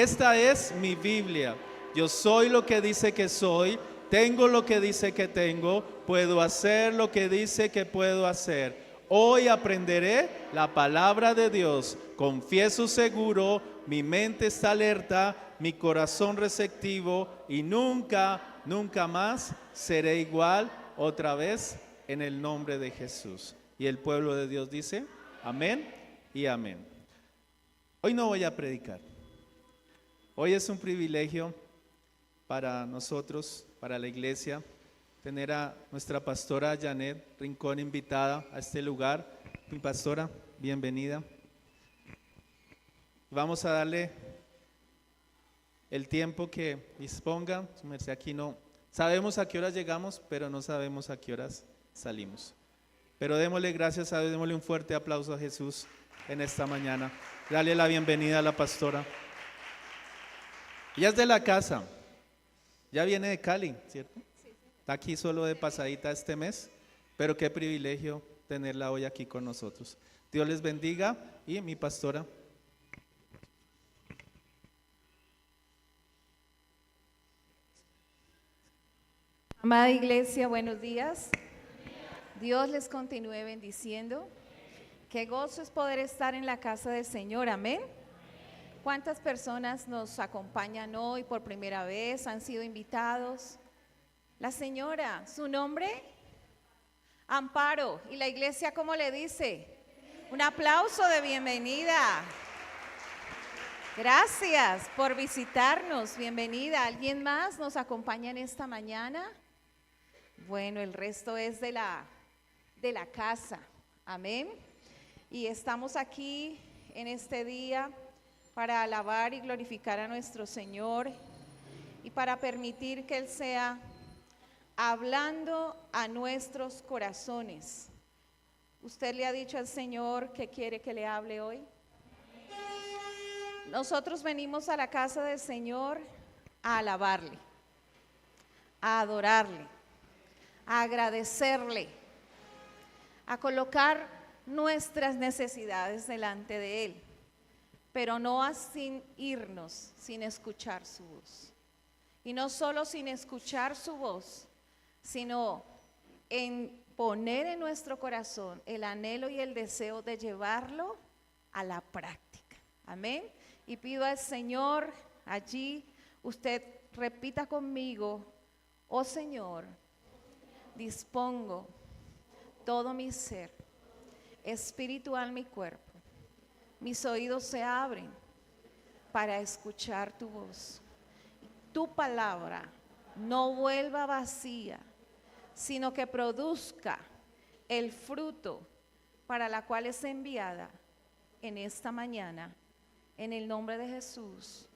Esta es mi Biblia. Yo soy lo que dice que soy, tengo lo que dice que tengo, puedo hacer lo que dice que puedo hacer. Hoy aprenderé la palabra de Dios. Confieso seguro, mi mente está alerta, mi corazón receptivo y nunca más seré igual otra vez en el nombre de Jesús. Y el pueblo de Dios dice, amén y amén. Hoy no voy a predicar. Hoy es un privilegio para nosotros, para la iglesia, tener a nuestra pastora Janet Rincón invitada a este lugar. Mi pastora, bienvenida. Vamos a darle el tiempo que disponga. Su merced, aquí no sabemos a qué horas llegamos, pero no sabemos a qué horas salimos. Pero démosle gracias a Dios, démosle un fuerte aplauso a Jesús en esta mañana. Dale la bienvenida a la pastora. Ella es de la casa, ya viene de Cali, ¿cierto? Está aquí solo de pasadita este mes, pero qué privilegio tenerla hoy aquí con nosotros. Dios les bendiga y mi pastora. Amada iglesia, buenos días. Dios les continúe bendiciendo. Qué gozo es poder estar en la casa del Señor, amén. ¿Cuántas personas nos acompañan hoy por primera vez? ¿Han sido invitados? La señora, ¿su nombre? Amparo. ¿Y la iglesia cómo le dice? Un aplauso de bienvenida. Gracias por visitarnos, bienvenida. ¿Alguien más nos acompaña en esta mañana? Bueno, el resto es de la casa, amén. Y estamos aquí en este día para alabar y glorificar a nuestro Señor y para permitir que Él sea hablando a nuestros corazones. ¿Usted le ha dicho al Señor que quiere que le hable hoy? Nosotros venimos a la casa del Señor a alabarle, a adorarle, a agradecerle, a colocar nuestras necesidades delante de Él, pero no sin irnos sin escuchar su voz. Y no solo sin escuchar su voz, sino en poner en nuestro corazón el anhelo y el deseo de llevarlo a la práctica. Amén. Y pido al Señor allí, usted repita conmigo: oh Señor, dispongo todo mi ser, espiritual mi cuerpo, mis oídos se abren para escuchar tu voz. Tu palabra no vuelva vacía, sino que produzca el fruto para la cual es enviada en esta mañana. En el nombre de Jesús,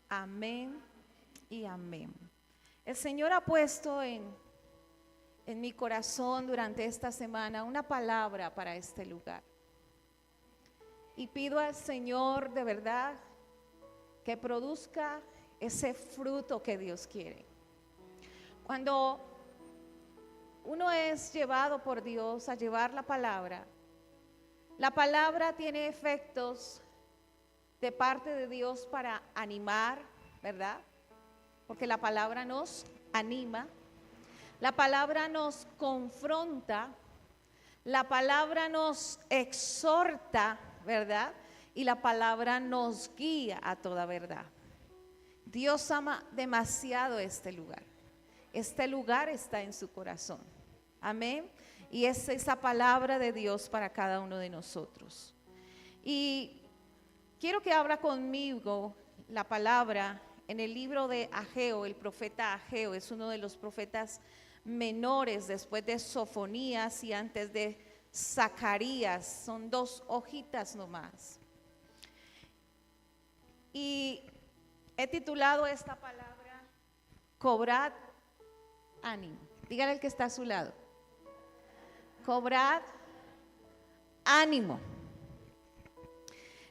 amén y amén. El Señor ha puesto en mi corazón durante esta semana una palabra para este lugar. Y pido al Señor de verdad que produzca ese fruto que Dios quiere. Cuando uno es llevado por Dios a llevar la palabra tiene efectos de parte de Dios para animar, ¿verdad? Porque la palabra nos anima, la palabra nos confronta, la palabra nos exhorta, ¿verdad? Y la palabra nos guía a toda verdad. Dios ama demasiado este lugar. Este lugar está en su corazón. Amén. Y es esa palabra de Dios para cada uno de nosotros. Y quiero que abra conmigo la palabra en el libro de Ageo. El profeta Ageo es uno de los profetas menores después de Sofonías y antes de Zacarías. Son 2 hojitas nomás. Y he titulado esta palabra: cobrad ánimo. Dígale al que está a su lado: cobrad ánimo.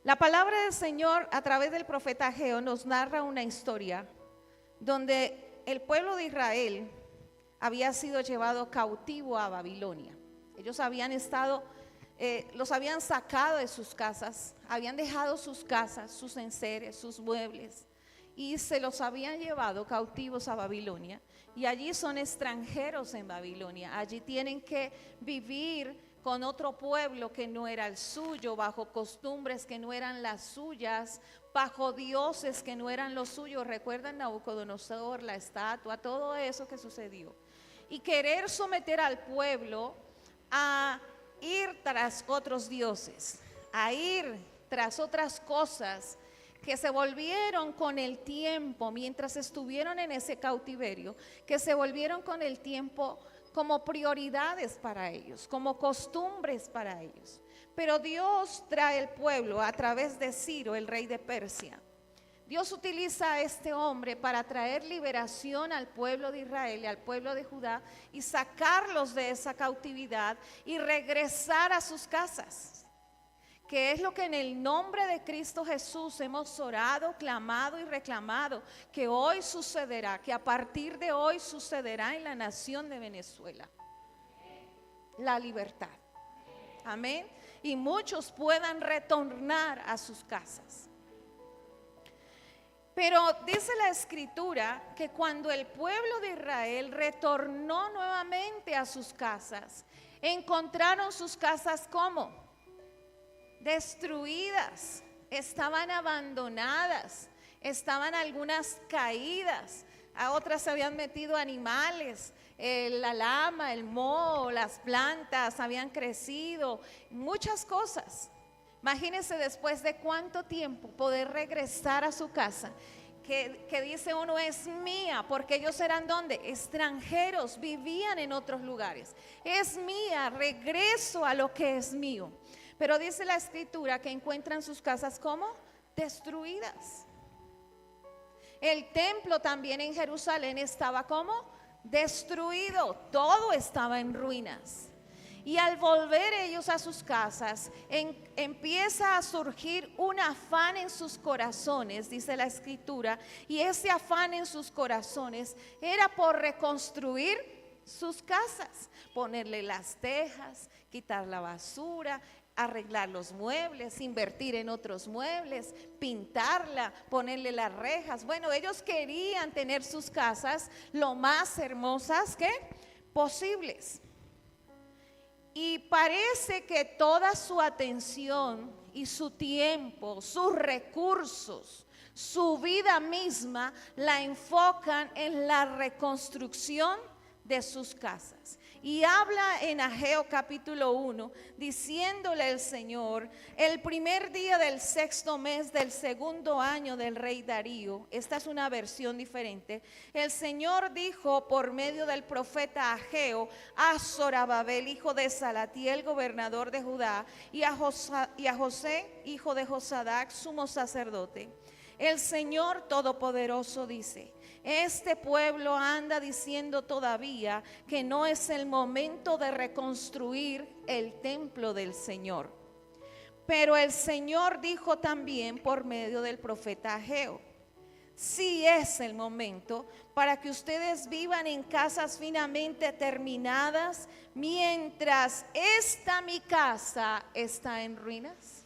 La palabra del Señor a través del profeta Ageo nos narra una historia donde el pueblo de Israel había sido llevado cautivo a Babilonia. Ellos habían estado, los habían sacado de sus casas, habían dejado sus casas, sus enseres, sus muebles, y se los habían llevado cautivos a Babilonia, y allí son extranjeros en Babilonia. Allí tienen que vivir con otro pueblo que no era el suyo, bajo costumbres que no eran las suyas, bajo dioses que no eran los suyos. Recuerdan Nabucodonosor, la estatua, todo eso que sucedió. Y querer someter al pueblo a ir tras otros dioses, a ir tras otras cosas que se volvieron con el tiempo, mientras estuvieron en ese cautiverio, que se volvieron con el tiempo como prioridades para ellos, como costumbres para ellos. Pero Dios trae el pueblo a través de Ciro, el rey de Persia. Dios utiliza a este hombre para traer liberación al pueblo de Israel y al pueblo de Judá, y sacarlos de esa cautividad y regresar a sus casas, que es lo que en el nombre de Cristo Jesús hemos orado, clamado y reclamado, que hoy sucederá, que a partir de hoy sucederá en la nación de Venezuela. La libertad. Amén. Y muchos puedan retornar a sus casas. Pero dice la Escritura que cuando el pueblo de Israel retornó nuevamente a sus casas, encontraron sus casas ¿cómo? Destruidas, estaban abandonadas, estaban algunas caídas, a otras se habían metido animales, la lama, el moho, las plantas habían crecido, muchas cosas. Imagínense después de cuánto tiempo poder regresar a su casa, que dice uno es mía, porque ellos eran ¿dónde? Extranjeros, vivían en otros lugares. Es mía, regreso a lo que es mío. Pero dice la Escritura que encuentran sus casas ¿cómo? Destruidas. El templo también en Jerusalén estaba ¿cómo? Destruido, todo estaba en ruinas. Y al volver ellos a sus casas, empieza a surgir un afán en sus corazones, dice la Escritura, y ese afán en sus corazones era por reconstruir sus casas, ponerle las tejas, quitar la basura, arreglar los muebles, invertir en otros muebles, pintarla, ponerle las rejas. Bueno, ellos querían tener sus casas lo más hermosas que posibles. Y parece que toda su atención y su tiempo, sus recursos, su vida misma la enfocan en la reconstrucción de sus casas. Y habla en Ageo capítulo 1, diciéndole el Señor, el primer día del sexto mes del segundo año del rey Darío, esta es una versión diferente, el Señor dijo por medio del profeta Ageo a Zorobabel, hijo de Salatiel, gobernador de Judá, y a José, hijo de Josadac, sumo sacerdote. El Señor Todopoderoso dice: este pueblo anda diciendo todavía que no es el momento de reconstruir el templo del Señor. Pero el Señor dijo también por medio del profeta Ageo: sí es el momento para que ustedes vivan en casas finamente terminadas, mientras esta mi casa está en ruinas.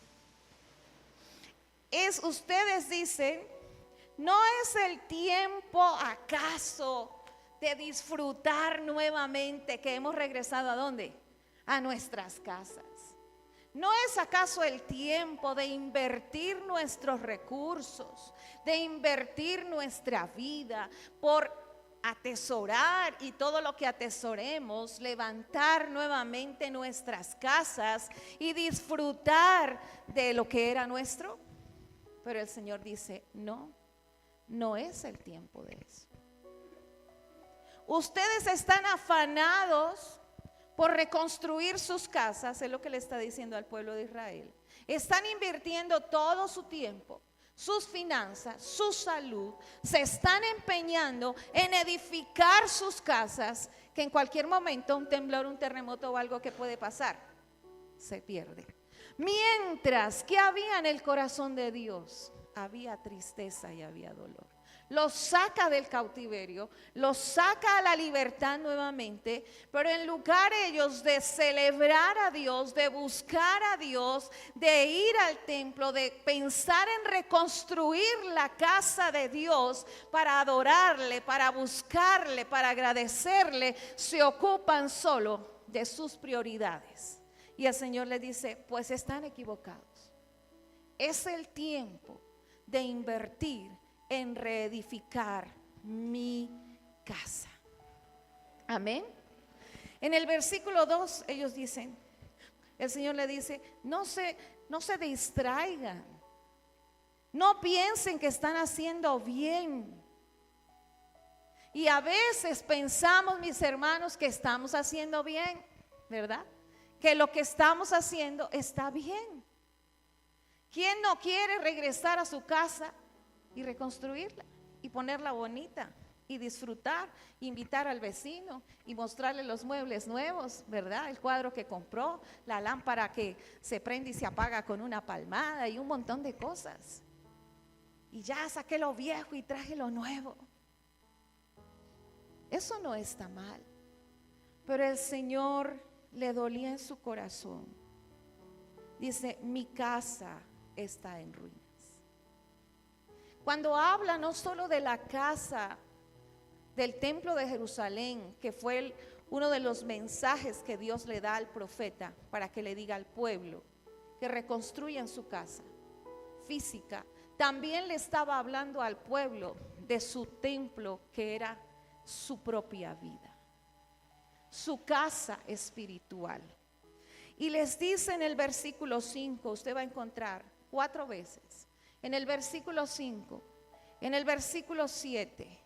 Ustedes dicen, ¿no es el tiempo acaso de disfrutar nuevamente que hemos regresado a dónde? A nuestras casas. ¿No es acaso el tiempo de invertir nuestros recursos, de invertir nuestra vida por atesorar, y todo lo que atesoremos, levantar nuevamente nuestras casas y disfrutar de lo que era nuestro? Pero el Señor dice, no, no es el tiempo de eso. Ustedes están afanados por reconstruir sus casas, es lo que le está diciendo al pueblo de Israel. Están invirtiendo todo su tiempo, sus finanzas, su salud, se están empeñando en edificar sus casas, que en cualquier momento un temblor, un terremoto o algo que puede pasar, se pierde. Mientras que había en el corazón de Dios, había tristeza y había dolor. los saca del cautiverio, los saca a la libertad nuevamente, pero en lugar ellos de celebrar a Dios, de buscar a Dios, de ir al templo, de pensar en reconstruir la casa de Dios para adorarle, para buscarle, para agradecerle, se ocupan solo de sus prioridades. Y el Señor les dice, pues están equivocados. Es el tiempo de invertir en reedificar mi casa. Amén. En el versículo 2 ellos dicen, el Señor le dice, no se distraigan, no piensen que están haciendo bien. Y a veces pensamos, mis hermanos, que estamos haciendo bien, ¿verdad? Que lo que estamos haciendo está bien. ¿Quién no quiere regresar a su casa y reconstruirla y ponerla bonita y disfrutar, invitar al vecino y mostrarle los muebles nuevos, ¿verdad? El cuadro que compró, la lámpara que se prende y se apaga con una palmada y un montón de cosas. Y ya saqué lo viejo y traje lo nuevo. Eso no está mal, pero el Señor le dolía en su corazón. Dice, mi casa está en ruinas. Cuando habla no solo de la casa del templo de Jerusalén, que fue uno de los mensajes que Dios le da al profeta para que le diga al pueblo que reconstruyan su casa física, también le estaba hablando al pueblo de su templo, que era su propia vida, su casa espiritual. Y les dice en el versículo 5, usted va a encontrar 4 veces, en el versículo 5, en el versículo 7,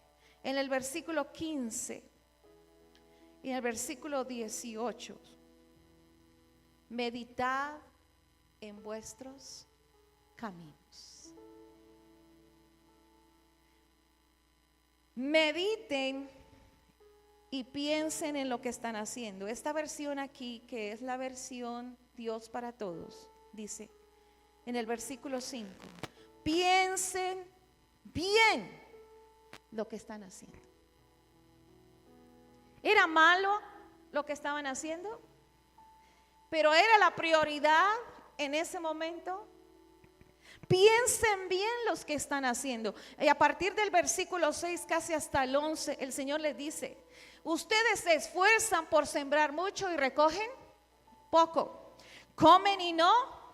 en el versículo 15 y en el versículo 18, meditad en vuestros caminos. Mediten y piensen en lo que están haciendo. Esta versión aquí, que es la versión Dios para Todos, dice en el versículo 5, piensen bien lo que están haciendo. ¿Era malo lo que estaban haciendo? ¿Pero era la prioridad en ese momento? Piensen bien los que están haciendo. Y a partir del versículo 6 casi hasta el 11, el Señor les dice, ustedes se esfuerzan por sembrar mucho y recogen poco. Comen y no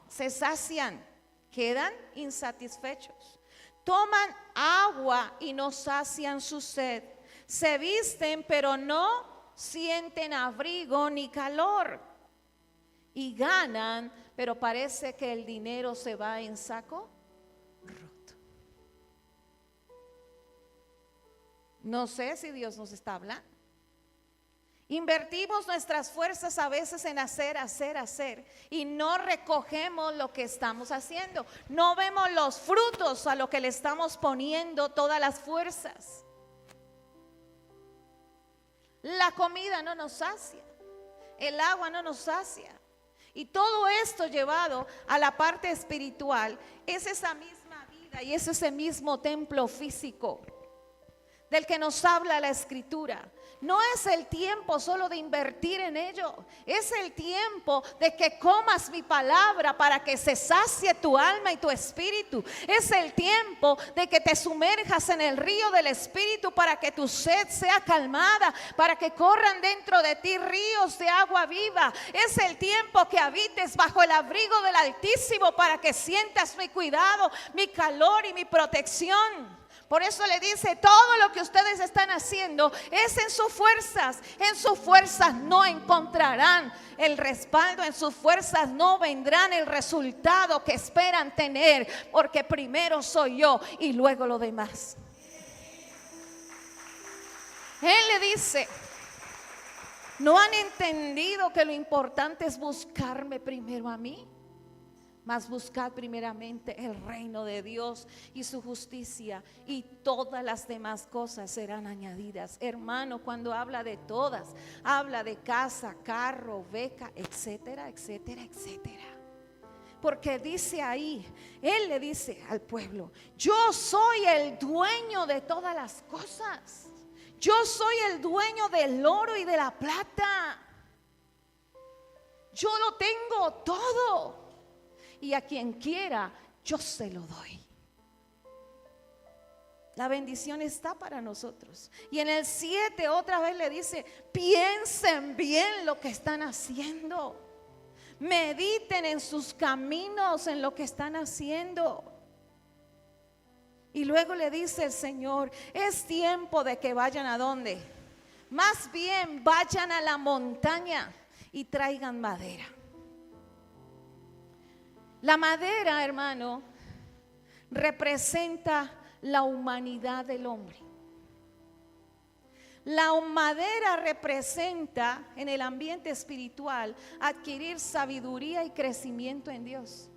se sacian, quedan insatisfechos. Toman agua y no sacian su sed. Se visten pero no sienten abrigo ni calor. Y ganan, pero parece que el dinero se va en saco roto. No sé si Dios nos está hablando. Invertimos nuestras fuerzas a veces en hacer y no recogemos lo que estamos haciendo. No vemos los frutos a lo que le estamos poniendo todas las fuerzas. La comida no nos sacia, el agua no nos sacia. Y todo esto llevado a la parte espiritual es esa misma vida y es ese mismo templo físico del que nos habla la Escritura. No es el tiempo solo de invertir en ello, es el tiempo de que comas mi palabra para que se sacie tu alma y tu espíritu. Es el tiempo de que te sumerjas en el río del Espíritu para que tu sed sea calmada, para que corran dentro de ti ríos de agua viva. Es el tiempo que habites bajo el abrigo del Altísimo para que sientas mi cuidado, mi calor y mi protección. Por eso le dice, todo lo que ustedes están haciendo es en sus fuerzas. En sus fuerzas no encontrarán el respaldo, en sus fuerzas no vendrán el resultado que esperan tener, porque primero soy yo y luego lo demás. Él le dice, ¿no han entendido que lo importante es buscarme primero a mí? Mas buscad primeramente el reino de Dios y su justicia, y todas las demás cosas serán añadidas. Hermano, cuando habla de todas, habla de casa, carro, beca, etcétera, etcétera, etcétera. Porque dice ahí, Él le dice al pueblo: yo soy el dueño de todas las cosas. Yo soy el dueño del oro y de la plata. Yo lo tengo todo. Y a quien quiera, yo se lo doy. La bendición está para nosotros. Y en el 7 otra vez le dice: piensen bien lo que están haciendo. Mediten en sus caminos, en lo que están haciendo. Y luego le dice el Señor: es tiempo de que vayan ¿a dónde? Más bien vayan a la montaña y traigan madera. La madera, hermano, representa la humanidad del hombre. La madera representa en el ambiente espiritual adquirir sabiduría y crecimiento en Dios.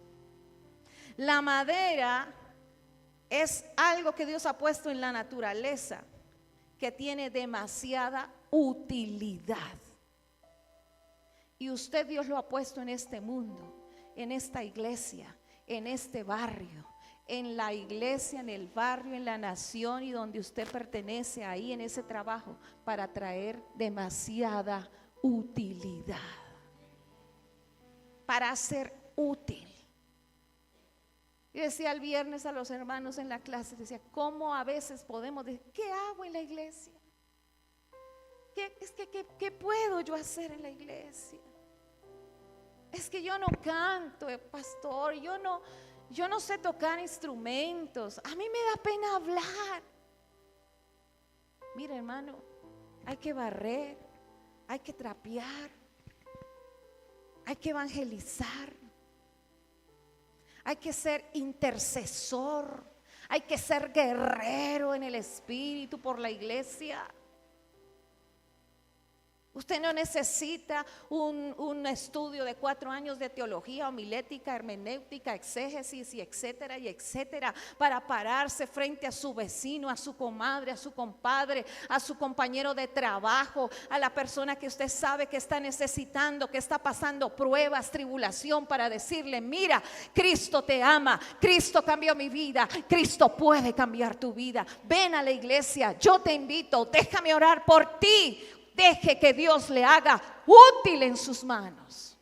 La madera es algo que Dios ha puesto en la naturaleza, que tiene demasiada utilidad. Y usted, Dios lo ha puesto en este mundo, en esta iglesia, en este barrio, en la iglesia, en el barrio, en la nación y donde usted pertenece, ahí en ese trabajo, para traer demasiada utilidad, para ser útil. Y decía el viernes a los hermanos en la clase, decía: ¿cómo a veces podemos decir, ¿qué hago en la iglesia? ¿Qué puedo yo hacer en la iglesia? Es que yo no canto, pastor, yo no sé tocar instrumentos, a mí me da pena hablar. Mira, hermano, hay que barrer, hay que trapear, hay que evangelizar, hay que ser intercesor, hay que ser guerrero en el espíritu por la iglesia. Usted no necesita un estudio de 4 años de teología, homilética, hermenéutica, exégesis y etcétera, para pararse frente a su vecino, a su comadre, a su compadre, a su compañero de trabajo, a la persona que usted sabe que está necesitando, que está pasando pruebas, tribulación, para decirle: mira, Cristo te ama, Cristo cambió mi vida, Cristo puede cambiar tu vida. Ven a la iglesia, yo te invito, déjame orar por ti. Deje que Dios le haga útil en sus manos.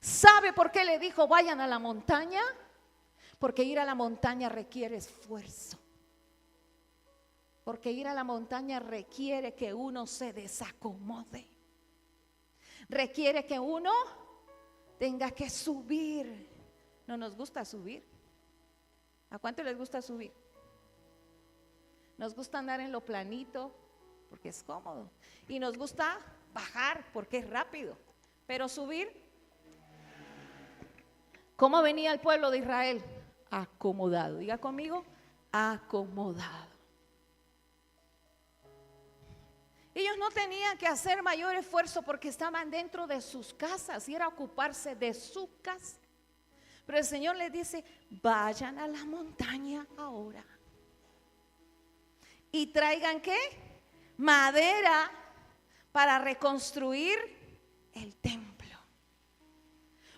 ¿Sabe por qué le dijo vayan a la montaña? Porque ir a la montaña requiere esfuerzo. Porque ir a la montaña requiere que uno se desacomode. Requiere que uno tenga que subir. No nos gusta subir. ¿A cuánto les gusta subir? Nos gusta andar en lo planito, porque es cómodo, y nos gusta bajar porque es rápido, pero subir. ¿Cómo venía el pueblo de Israel? Acomodado. Diga conmigo: acomodado. Ellos no tenían que hacer mayor esfuerzo porque estaban dentro de sus casas y era ocuparse de su casa. Pero el Señor les dice: vayan a la montaña ahora y traigan ¿qué? Madera para reconstruir el templo.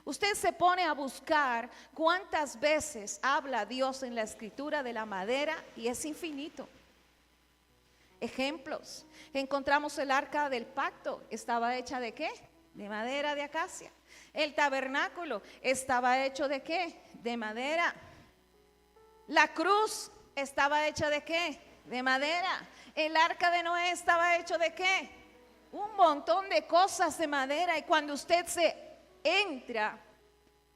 Usted se pone a buscar cuántas veces habla Dios en la escritura de la madera y es infinito. Ejemplos: encontramos el arca del pacto, estaba hecha ¿de qué? De madera de acacia. El tabernáculo estaba hecho ¿de qué? De madera. La cruz estaba hecha ¿de qué? De madera. El arca de Noé estaba hecho ¿de qué? Un montón de cosas de madera. Y cuando usted se entra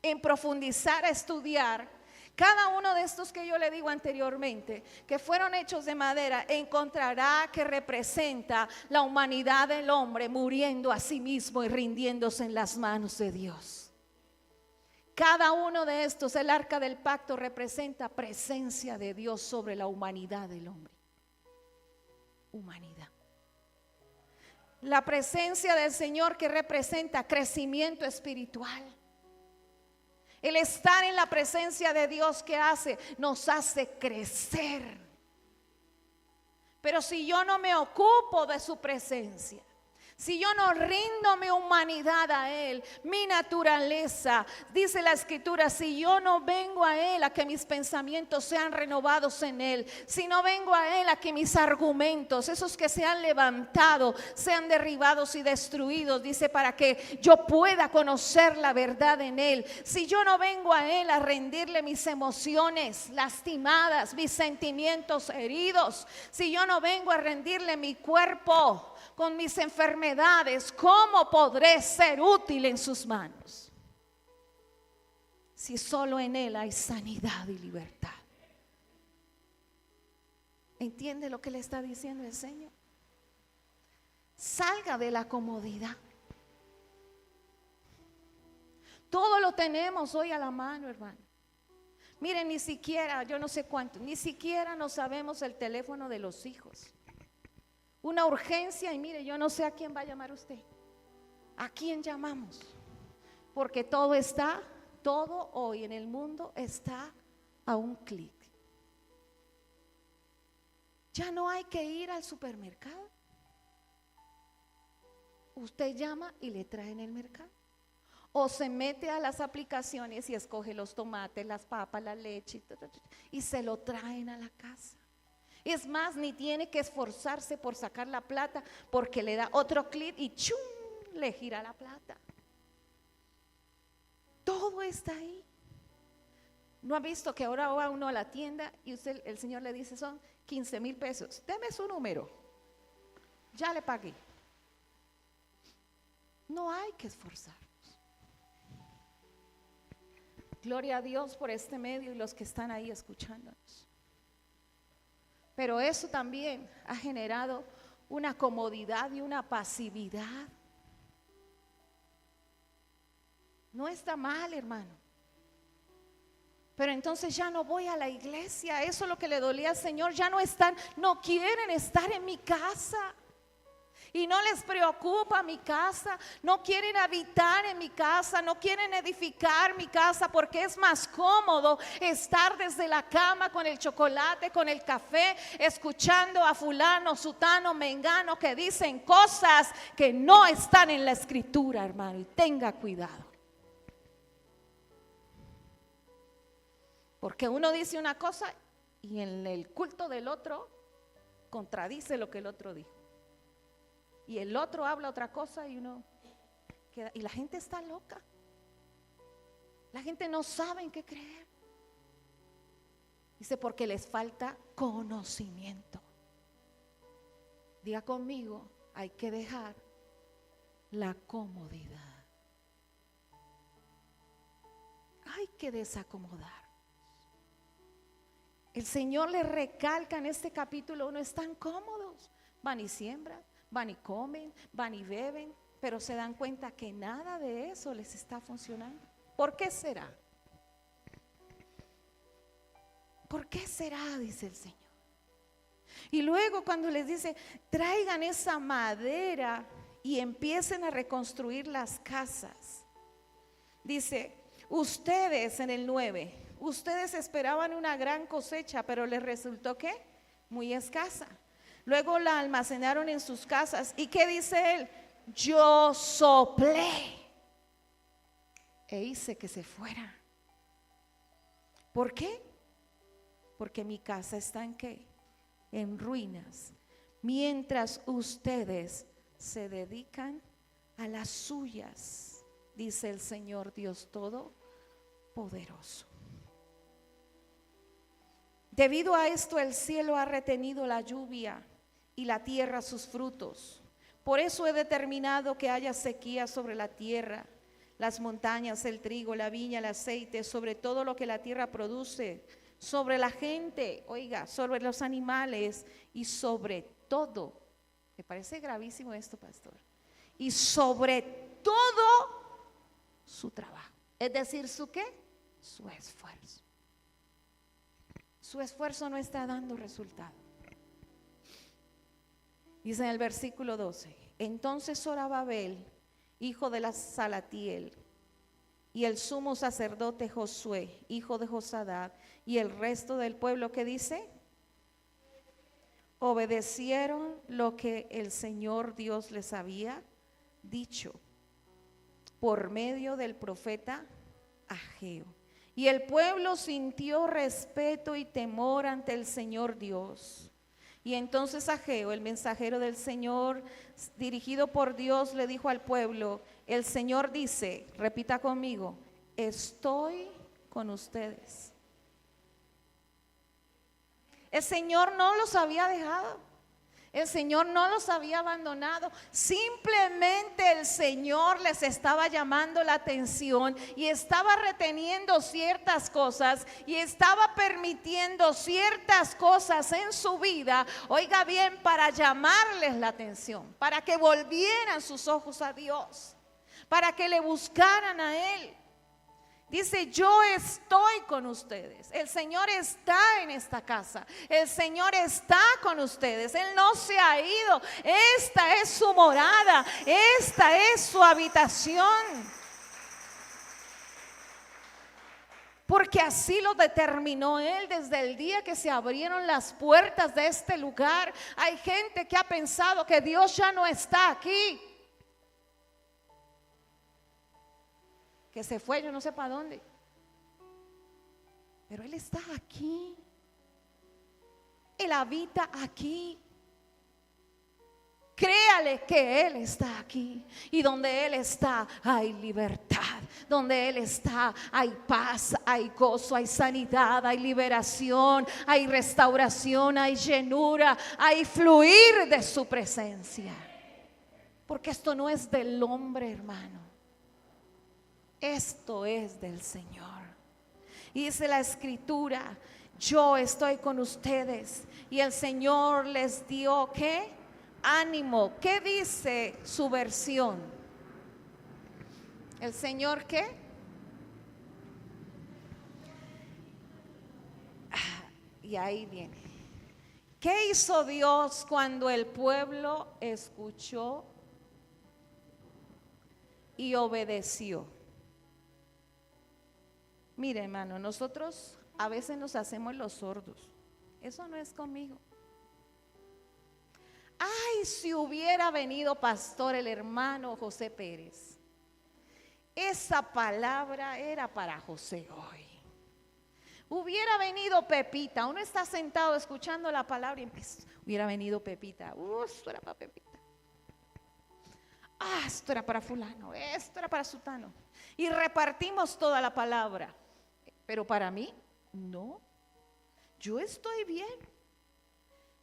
en profundizar a estudiar cada uno de estos que yo le digo anteriormente, que fueron hechos de madera, encontrará que representa la humanidad del hombre muriendo a sí mismo y rindiéndose en las manos de Dios. Cada uno de estos, el arca del pacto, representa presencia de Dios sobre la humanidad del hombre. Humanidad. La presencia del Señor, que representa crecimiento espiritual. El estar en la presencia de Dios, que hace, nos hace crecer. Pero si yo no me ocupo de su presencia, si yo no rindo mi humanidad a Él, mi naturaleza, dice la Escritura, si yo no vengo a Él a que mis pensamientos sean renovados en Él, si no vengo a Él a que mis argumentos, esos que se han levantado, sean derribados y destruidos, dice, para que yo pueda conocer la verdad en Él, si yo no vengo a Él a rendirle mis emociones lastimadas, mis sentimientos heridos, si yo no vengo a rendirle mi cuerpo con mis enfermedades, ¿cómo podré ser útil en sus manos? Si solo en Él hay sanidad y libertad. ¿Entiende lo que le está diciendo el Señor? Salga de la comodidad. Todo lo tenemos hoy a la mano, hermano. Miren, ni siquiera, yo no sé cuánto, ni siquiera no sabemos el teléfono de los hijos. Una urgencia y mire, yo no sé a quién va a llamar usted. ¿A quién llamamos? Porque todo hoy en el mundo está a un clic. Ya no hay que ir al supermercado. Usted llama y le traen el mercado. O se mete a las aplicaciones y escoge los tomates, las papas, la leche y se lo traen a la casa. Es más, ni tiene que esforzarse por sacar la plata porque le da otro clic y ¡chum! Le gira la plata. Todo está ahí. ¿No ha visto que ahora va uno a la tienda y el señor le dice son 15,000 pesos? Deme su número. Ya le pagué. No hay que esforzarnos. Gloria a Dios por este medio y los que están ahí escuchándonos. Pero eso también ha generado una comodidad y una pasividad. No está mal, hermano. Pero entonces ya no voy a la iglesia. Eso es lo que le dolía al Señor. Ya no quieren estar en mi casa. Y no les preocupa mi casa, no quieren habitar en mi casa, no quieren edificar mi casa porque es más cómodo estar desde la cama con el chocolate, con el café, escuchando a fulano, sutano, mengano que dicen cosas que no están en la Escritura, hermano, y tenga cuidado. Porque uno dice una cosa y en el culto del otro contradice lo que el otro dijo. Y el otro habla otra cosa y uno queda, y la gente está loca. La gente no sabe en qué creer. Dice porque les falta conocimiento. Diga conmigo, hay que dejar la comodidad. Hay que desacomodar. El Señor le recalca en este capítulo, no están cómodos, van y siembran, van y comen, van y beben, pero se dan cuenta que nada de eso les está funcionando. ¿Por qué será? ¿Por qué será? Dice el Señor. Y luego cuando les dice, traigan esa madera y empiecen a reconstruir las casas. Dice, ustedes en el 9, ustedes esperaban una gran cosecha, pero les resultó ¿qué? Muy escasa. Luego la almacenaron en sus casas. ¿Y qué dice él? Yo soplé e hice que se fuera. ¿Por qué? Porque mi casa está ¿en qué? En ruinas. Mientras ustedes se dedican a las suyas, dice el Señor Dios Todopoderoso. Debido a esto el cielo ha retenido la lluvia y la tierra sus frutos. Por eso he determinado que haya sequía sobre la tierra, las montañas, el trigo, la viña, el aceite, sobre todo lo que la tierra produce, sobre la gente, oiga, sobre los animales y sobre todo, me parece gravísimo esto, pastor, y sobre todo su trabajo, es decir, ¿su qué? Su esfuerzo. Su esfuerzo no está dando resultado. Dice en el versículo 12, entonces Zorobabel, hijo de la Salatiel, y el sumo sacerdote Josué, hijo de Josadad, y el resto del pueblo, ¿qué dice? obedecieron lo que el Señor Dios les había dicho por medio del profeta Ageo. Y el pueblo sintió respeto y temor ante el Señor Dios. Y entonces Ageo, el mensajero del Señor, dirigido por Dios, le dijo al pueblo: el Señor dice, repita conmigo, estoy con ustedes. El Señor no los había dejado. El Señor no los había abandonado. Simplemente el Señor les estaba llamando la atención y estaba reteniendo ciertas cosas y estaba permitiendo ciertas cosas en su vida, oiga bien, para llamarles la atención, para que volvieran sus ojos a Dios, para que le buscaran a Él. Dice, yo estoy con ustedes. El Señor está en esta casa. El Señor está con ustedes. Él no se ha ido. Esta es su morada. Esta es su habitación. Porque así lo determinó Él desde el día que se abrieron las puertas de este lugar. Hay gente que ha pensado que Dios ya no está aquí, que se fue, yo no sé para dónde, pero Él está aquí. Él habita aquí. Créale que Él está aquí. Y donde Él está hay libertad. Donde Él está hay paz, hay gozo, hay sanidad, hay liberación, hay restauración, hay llenura, hay fluir de su presencia. Porque esto no es del hombre, hermano. Esto es del Señor. Y dice la Escritura, yo estoy con ustedes. Y el Señor les dio, ¿qué? Ánimo. ¿Qué dice su versión? ¿El Señor qué? Y ahí viene. ¿Qué hizo Dios cuando el pueblo escuchó y obedeció? Mire, hermano, nosotros a veces nos hacemos los sordos. Eso no es conmigo. Ay, si hubiera venido pastor el hermano José Pérez. Esa palabra era para José hoy. Hubiera venido Pepita. Uno está sentado escuchando la palabra y hubiera venido Pepita. Esto era para Pepita. Esto era para fulano. Esto era para sutano. Y repartimos toda la palabra. Pero para mí, no. Yo estoy bien.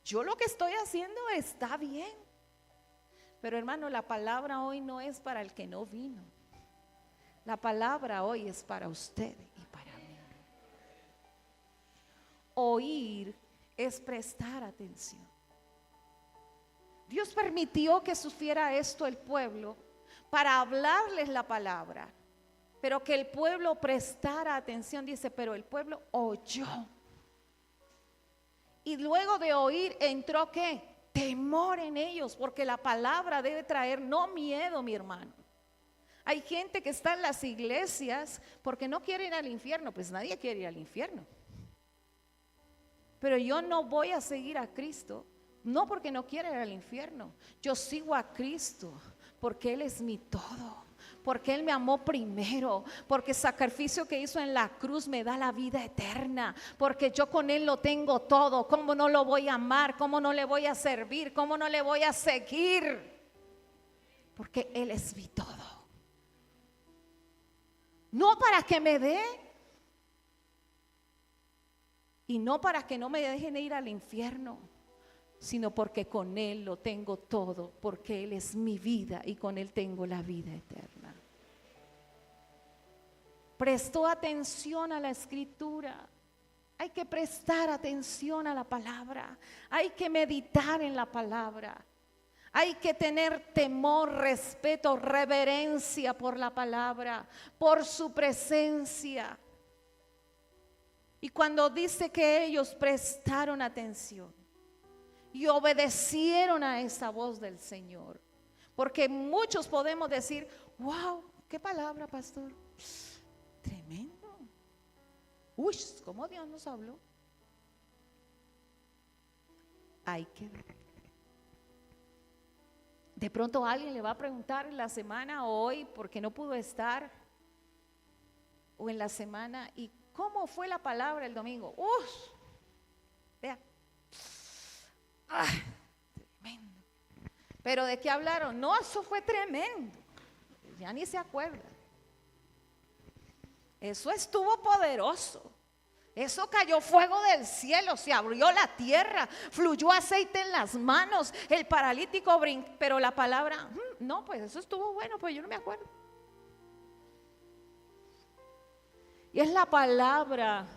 Yo lo que estoy haciendo está bien. Pero hermano, la palabra hoy no es para el que no vino. La palabra hoy es para usted y para mí. Oír es prestar atención. Dios permitió que sufriera esto el pueblo para hablarles la palabra. Pero que el pueblo prestara atención, dice, pero el pueblo oyó. Y luego de oír entró ¿qué? Temor en ellos, porque la palabra debe traer no miedo, mi hermano. Hay gente que está en las iglesias porque no quiere ir al infierno, pues nadie quiere ir al infierno. Pero yo no voy a seguir a Cristo, no porque no quiera ir al infierno. Yo sigo a Cristo porque Él es mi todo. Porque Él me amó primero, porque el sacrificio que hizo en la cruz me da la vida eterna, porque yo con Él lo tengo todo. ¿Cómo no lo voy a amar? ¿Cómo no le voy a servir? ¿Cómo no le voy a seguir? Porque Él es mi todo. No para que me dé y no para que no me dejen ir al infierno, sino porque con Él lo tengo todo, porque Él es mi vida y con Él tengo la vida eterna. Prestó atención a la Escritura. Hay que prestar atención a la palabra. Hay que meditar en la palabra. Hay que tener temor, respeto, reverencia por la palabra, por su presencia. Y cuando dice que ellos prestaron atención y obedecieron a esa voz del Señor, porque muchos podemos decir, wow, qué palabra, pastor, tremendo. Uy, cómo Dios nos habló. ahí quedó. De pronto alguien le va a preguntar en la semana o hoy, porque no pudo estar, o en la semana, ¿y cómo fue la palabra el domingo? Vea. Tremendo. ¿Pero de qué hablaron? No, eso fue tremendo. Ya ni se acuerda. Eso estuvo poderoso. Eso cayó fuego del cielo, se abrió la tierra, fluyó aceite en las manos, el paralítico brincó, pero la palabra, no, pues eso estuvo bueno, pues yo no me acuerdo. Y es la palabra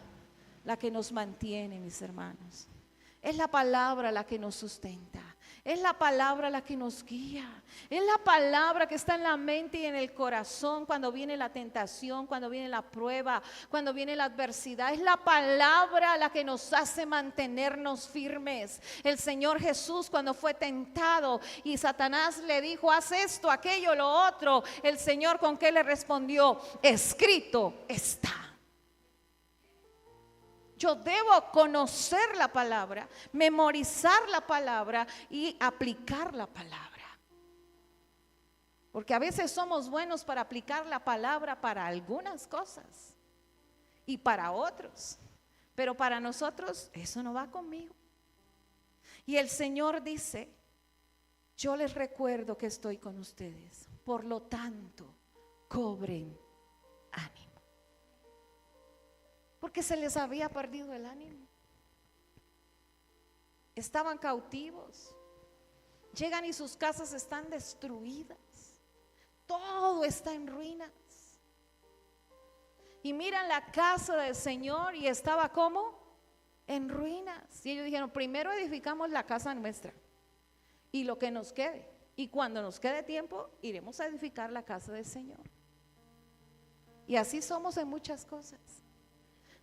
la que nos mantiene, mis hermanos. Es la palabra la que nos sustenta. Es la palabra la que nos guía. Es la palabra que está en la mente y en el corazón cuando viene la tentación, cuando viene la prueba, cuando viene la adversidad. Es la palabra la que nos hace mantenernos firmes. El Señor Jesús, cuando fue tentado y Satanás le dijo, haz esto, aquello, lo otro, el Señor, ¿con qué le respondió? Escrito está. Yo debo conocer la palabra, memorizar la palabra y aplicar la palabra. Porque a veces somos buenos para aplicar la palabra para algunas cosas y para otros. Pero para nosotros eso no va conmigo. Y el Señor dice, yo les recuerdo que estoy con ustedes. Por lo tanto, cobren ánimo. Porque se les había perdido el ánimo. Estaban cautivos. Llegan y sus casas están destruidas. Todo está en ruinas. Y miran la casa del Señor y estaba como en ruinas. Y ellos dijeron, primero edificamos la casa nuestra y lo que nos quede. Y cuando nos quede tiempo, iremos a edificar la casa del Señor. Y así somos en muchas cosas.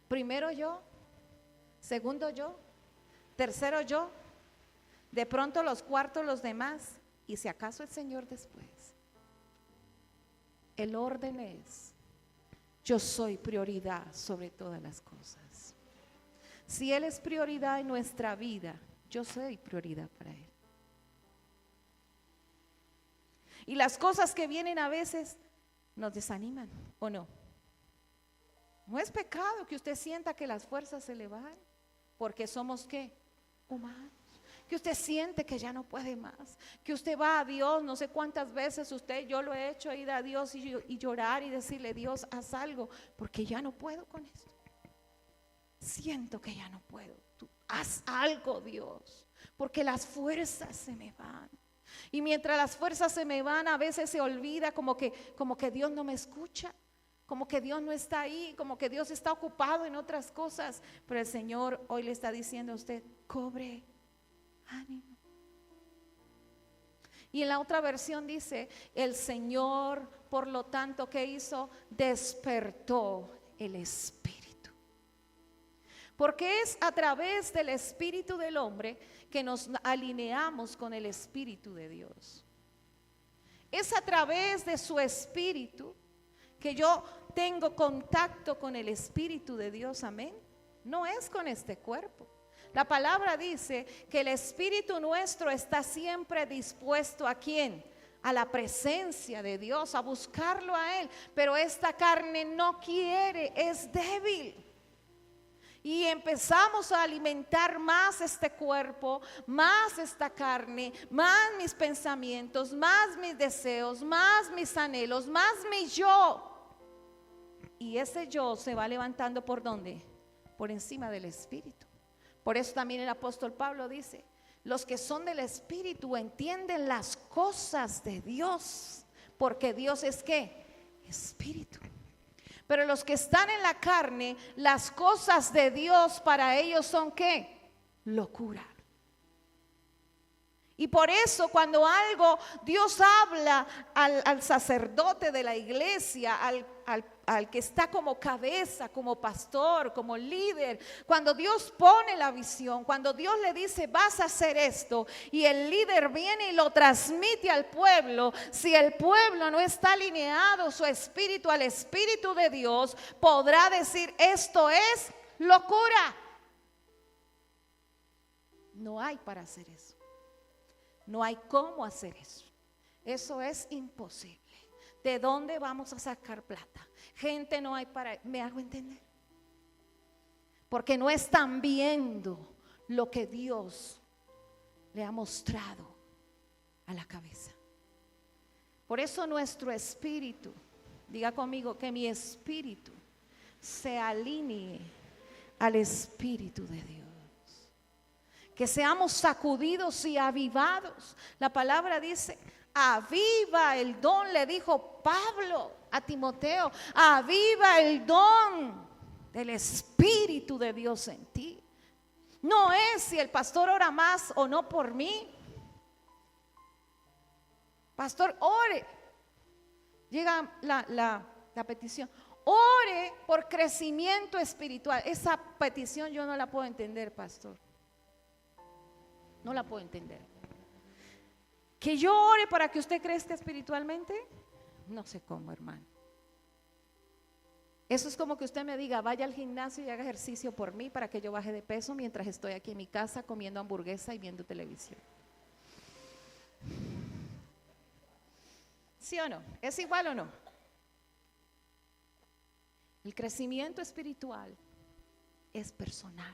Primero yo, segundo yo, tercero yo, de pronto los cuartos los demás y si acaso el Señor después. El orden es, yo soy prioridad sobre todas las cosas. Si Él es prioridad en nuestra vida, yo soy prioridad para Él. Y las cosas que vienen a veces nos desaniman, ¿o no? No es pecado que usted sienta que las fuerzas se le van, porque somos ¿qué? Humanos. Que usted siente que ya no puede más, que usted va a Dios, no sé cuántas veces yo lo he hecho, ir a Dios y llorar y decirle, Dios, haz algo, porque ya no puedo con esto. Siento que ya no puedo. Tú haz algo, Dios, porque las fuerzas se me van. Y mientras las fuerzas se me van, a veces se olvida como que Dios no me escucha. Como que Dios no está ahí, como que Dios está ocupado en otras cosas. Pero el Señor hoy le está diciendo a usted, cobre ánimo. Y en la otra versión dice, el Señor, por lo tanto, ¿qué hizo? Despertó el espíritu. Porque es a través del espíritu del hombre que nos alineamos con el espíritu de Dios. Es a través de su espíritu que yo tengo contacto con el Espíritu de Dios, amén. No es con este cuerpo. La palabra dice que el Espíritu nuestro está siempre dispuesto ¿a quién? A la presencia de Dios, a buscarlo a Él. Pero esta carne no quiere, es débil. Y empezamos a alimentar más este cuerpo, más esta carne, más mis pensamientos, más mis deseos, más mis anhelos, más mi yo. Y ese yo se va levantando ¿por dónde? Por encima del Espíritu. Por eso también el apóstol Pablo dice, los que son del Espíritu entienden las cosas de Dios, porque Dios es ¿qué? Espíritu. Pero los que están en la carne, las cosas de Dios para ellos son ¿qué? Locura. Y por eso cuando algo Dios habla al sacerdote de la iglesia, al que está como cabeza, como pastor, como líder, cuando Dios pone la visión, cuando Dios le dice vas a hacer esto y el líder viene y lo transmite al pueblo, si el pueblo no está alineado su espíritu al espíritu de Dios, podrá decir esto es locura. No hay para hacer eso. No hay cómo hacer eso. Eso es imposible. ¿De dónde vamos a sacar plata? Gente no hay para... ¿Me hago entender? Porque no están viendo lo que Dios le ha mostrado a la cabeza. Por eso nuestro espíritu, diga conmigo, que mi espíritu se alinee al Espíritu de Dios. Que seamos sacudidos y avivados. La palabra dice, aviva el don, le dijo Pablo a Timoteo, aviva el don del Espíritu de Dios en ti. No es si el pastor ora más o no por mí. Pastor, ore. Llega la petición. Ore por crecimiento espiritual. Esa petición yo no la puedo entender, pastor. No la puedo entender. Que yo ore para que usted crezca espiritualmente, no sé cómo, hermano. Eso es como que usted me diga, vaya al gimnasio y haga ejercicio por mí para que yo baje de peso mientras estoy aquí en mi casa comiendo hamburguesa y viendo televisión. ¿Sí o no? ¿Es igual o no? El crecimiento espiritual es personal.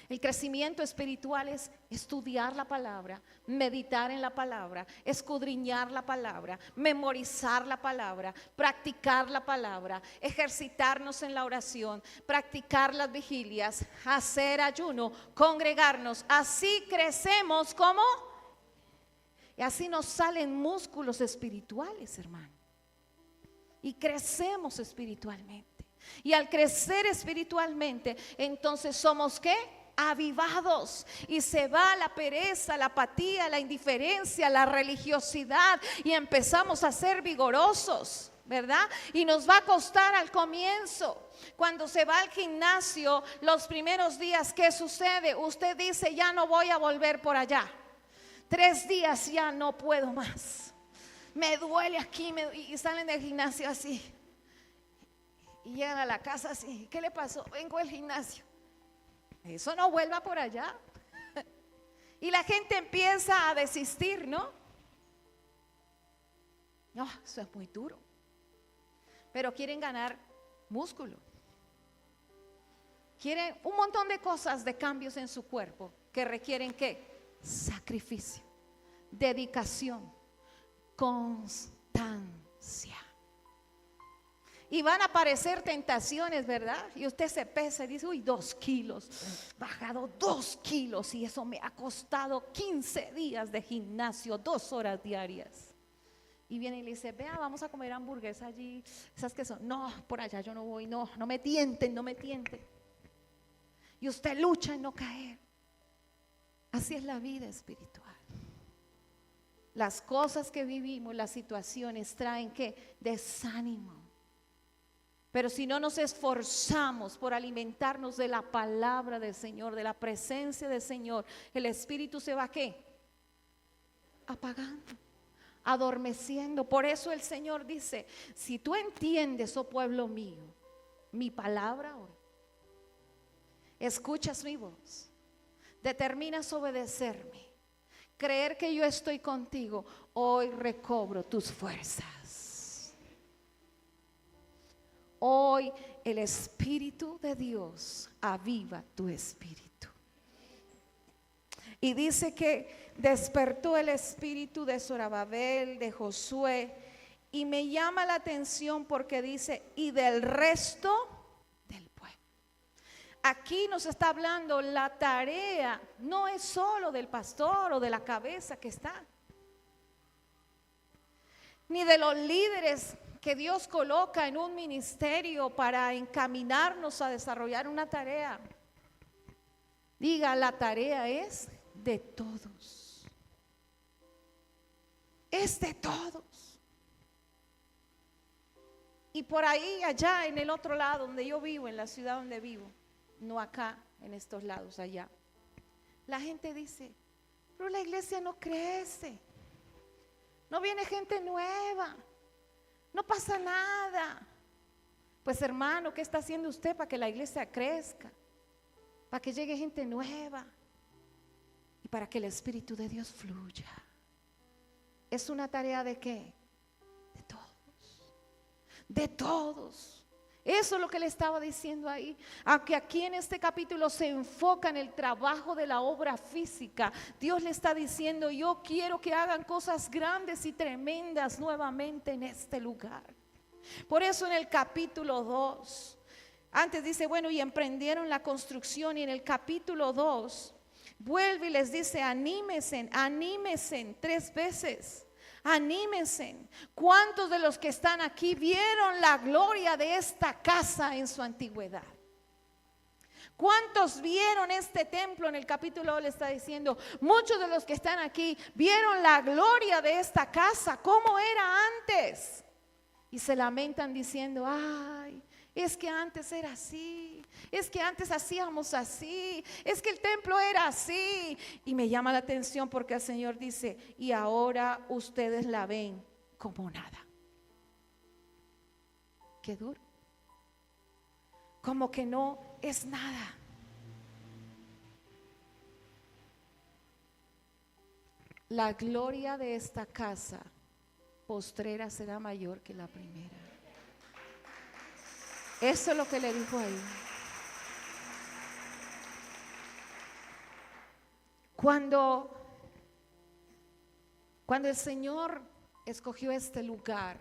El crecimiento espiritual es estudiar la palabra, meditar en la palabra, escudriñar la palabra, memorizar la palabra, practicar la palabra, ejercitarnos en la oración, practicar las vigilias, hacer ayuno, congregarnos. Así crecemos como, y así nos salen músculos espirituales, hermano. Y crecemos espiritualmente. Y al crecer espiritualmente, entonces somos ¿qué? Avivados, y se va la pereza, la apatía, la indiferencia, la religiosidad, y empezamos a ser vigorosos, ¿verdad? Y nos va a costar al comienzo. Cuando se va al gimnasio los primeros días, ¿qué sucede? Usted dice, ya no voy a volver por allá. 3 días ya no puedo más. Me duele aquí, y salen del gimnasio así. Y llegan a la casa así. ¿Qué le pasó? Vengo al gimnasio. Eso no vuelva por allá. Y la gente empieza a desistir, ¿no? No, eso es muy duro. Pero quieren ganar músculo. Quieren un montón de cosas, de cambios en su cuerpo que requieren ¿qué? Sacrificio, dedicación, constancia. Y van a aparecer tentaciones, ¿verdad? Y usted se pesa y dice, uy, 2 kilos, bajado 2 kilos, y eso me ha costado 15 días de gimnasio, 2 horas diarias. Y viene y le dice, vea, vamos a comer hamburguesa allí, esas que son, no, por allá yo no voy, no me tienten, no me tienten. Y usted lucha en no caer. Así es la vida espiritual. Las cosas que vivimos, las situaciones traen ¿qué? Desánimo. Pero si no nos esforzamos por alimentarnos de la palabra del Señor, de la presencia del Señor, el espíritu se va ¿qué? Apagando, adormeciendo. Por eso el Señor dice, si tú entiendes, oh pueblo mío, mi palabra hoy, escuchas mi voz, determinas obedecerme, creer que yo estoy contigo, hoy recobro tus fuerzas. Hoy el Espíritu de Dios aviva tu espíritu. Y dice que despertó el espíritu de Zorobabel, de Josué, y me llama la atención porque dice, y del resto del pueblo. Aquí nos está hablando, la tarea no es solo del pastor o de la cabeza que está, ni de los líderes que Dios coloca en un ministerio para encaminarnos a desarrollar una tarea. Diga, la tarea es de todos. Es de todos. Y por ahí, allá en el otro lado donde yo vivo, en la ciudad donde vivo, no acá, en estos lados, allá, la gente dice, pero la iglesia no crece, no viene gente nueva, no pasa nada. Pues hermano, ¿qué está haciendo usted para que la iglesia crezca? Para que llegue gente nueva. y para que el Espíritu de Dios fluya. ¿Es una tarea de qué? De todos. De todos. Eso es lo que le estaba diciendo ahí. Aunque aquí en este capítulo se enfoca en el trabajo de la obra física, Dios le está diciendo: yo quiero que hagan cosas grandes y tremendas nuevamente en este lugar. Por eso en el capítulo 2, antes dice, bueno, y emprendieron la construcción, y en el capítulo 2 vuelve y les dice: anímense, anímense 3 veces. Anímense. ¿Cuántos de los que están aquí vieron la gloria de esta casa en su antigüedad? ¿Cuántos vieron este templo? En el capítulo 2 le está diciendo: muchos de los que están aquí vieron la gloria de esta casa, cómo era antes. Y se lamentan diciendo: ay, es que antes era así, es que antes hacíamos así, es que el templo era así. Y me llama la atención porque el Señor dice: y ahora ustedes la ven como nada. Qué duro. Como que no es nada. La gloria de esta casa postrera será mayor que la primera. Eso es lo que le dijo ahí. Cuando el Señor escogió este lugar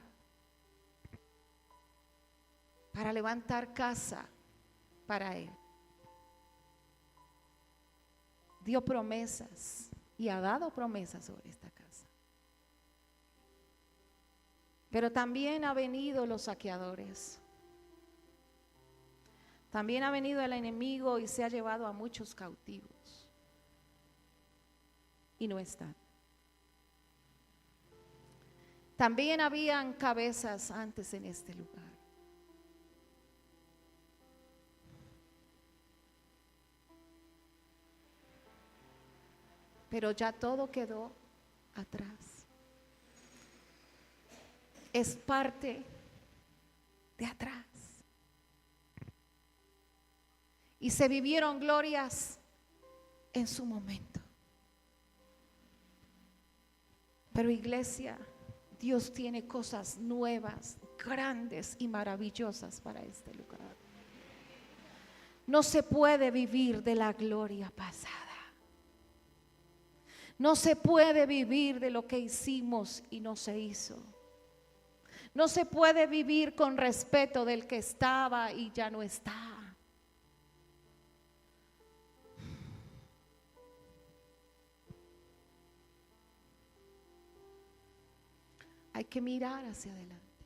para levantar casa para Él, dio promesas y ha dado promesas sobre esta casa. Pero también han venido los saqueadores. También ha venido el enemigo y se ha llevado a muchos cautivos. Y no están. También habían cabezas antes en este lugar. Pero ya todo quedó atrás. Es parte de atrás. Y se vivieron glorias en su momento. Pero iglesia, Dios tiene cosas nuevas, grandes y maravillosas para este lugar. No se puede vivir de la gloria pasada. No se puede vivir de lo que hicimos y no se hizo. No se puede vivir con respeto del que estaba y ya no está. Hay que mirar hacia adelante,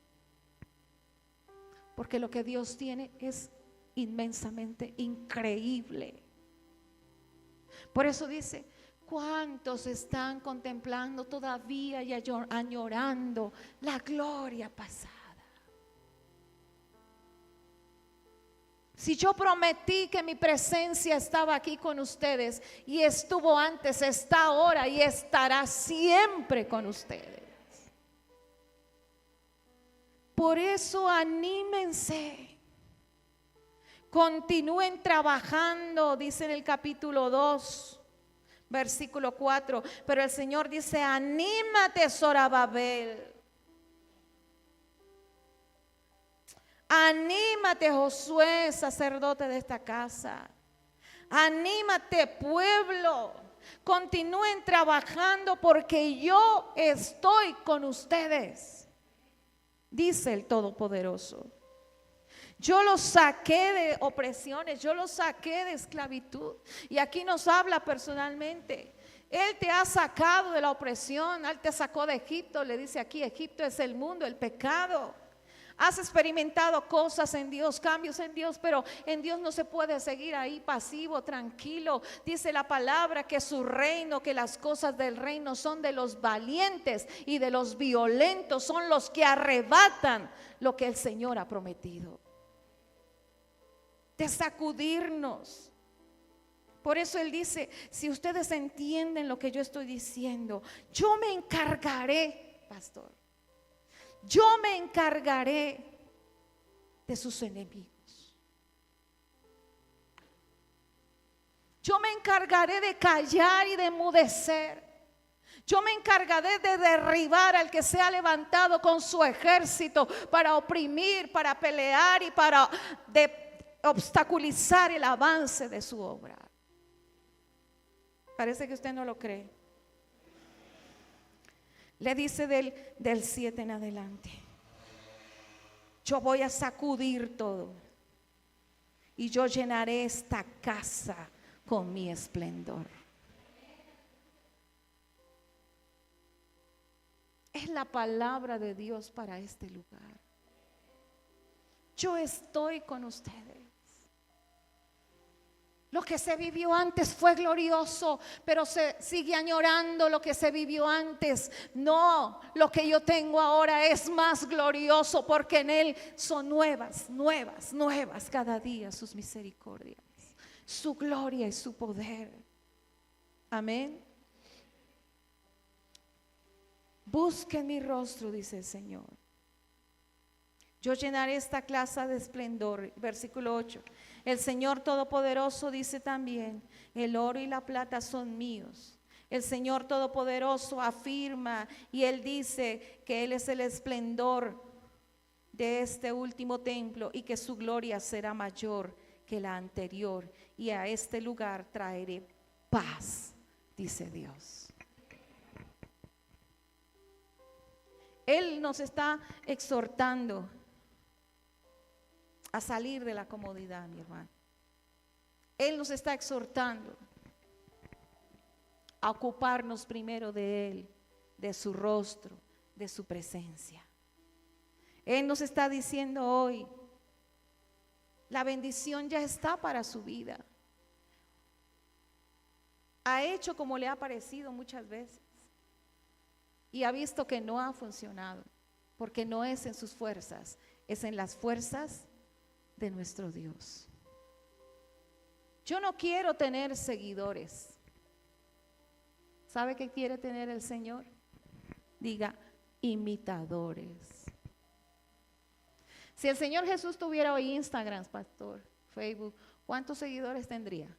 porque lo que Dios tiene es inmensamente increíble. Por eso dice: ¿cuántos están contemplando todavía y añorando la gloria pasada? Si yo prometí que mi presencia estaba aquí con ustedes y estuvo antes, está ahora y estará siempre con ustedes. Por eso anímense, continúen trabajando, dice en el capítulo 2, versículo 4, pero el Señor dice: anímate, Zorobabel, anímate, Josué, sacerdote de esta casa, anímate, pueblo, continúen trabajando porque yo estoy con ustedes. Dice el Todopoderoso: yo los saqué de opresiones, yo los saqué de esclavitud. Y aquí nos habla personalmente. Él te ha sacado de la opresión, Él te sacó de Egipto. Le dice aquí: Egipto es el mundo, el pecado. Has experimentado cosas en Dios, cambios en Dios, pero en Dios no se puede seguir ahí pasivo, tranquilo. Dice la palabra que su reino, que las cosas del reino son de los valientes y de los violentos, son los que arrebatan lo que el Señor ha prometido. De sacudirnos. Por eso Él dice: si ustedes entienden lo que yo estoy diciendo, yo me encargaré, pastor. Yo me encargaré de sus enemigos. Yo me encargaré de callar y de enmudecer. Yo me encargaré de derribar al que se ha levantado con su ejército para oprimir, para pelear y para obstaculizar el avance de su obra. Parece que usted no lo cree. Le dice del 7 en adelante: yo voy a sacudir todo y yo llenaré esta casa con mi esplendor. Es la palabra de Dios para este lugar. Yo estoy con ustedes. Lo que se vivió antes fue glorioso, pero se sigue añorando lo que se vivió antes. No, lo que yo tengo ahora es más glorioso, porque en Él son nuevas cada día sus misericordias, su gloria y su poder. Amén. Busquen mi rostro, dice el Señor. Yo llenaré esta casa de esplendor. Versículo 8. El Señor Todopoderoso dice también: el oro y la plata son míos. El Señor Todopoderoso afirma, y Él dice que Él es el esplendor de este último templo y que su gloria será mayor que la anterior. Y a este lugar traeré paz, dice Dios. Él nos está exhortando a salir de la comodidad, mi hermano. Él nos está exhortando a ocuparnos primero de Él, de su rostro, de su presencia. Él nos está diciendo hoy: la bendición ya está para su vida. Ha hecho como le ha parecido muchas veces y ha visto que no ha funcionado, porque no es en sus fuerzas, es en las fuerzas de nuestro Dios. Yo no quiero tener seguidores. ¿Sabe qué quiere tener el Señor? Diga: imitadores. Si el Señor Jesús tuviera hoy Instagram, pastor, Facebook, ¿cuántos seguidores tendría?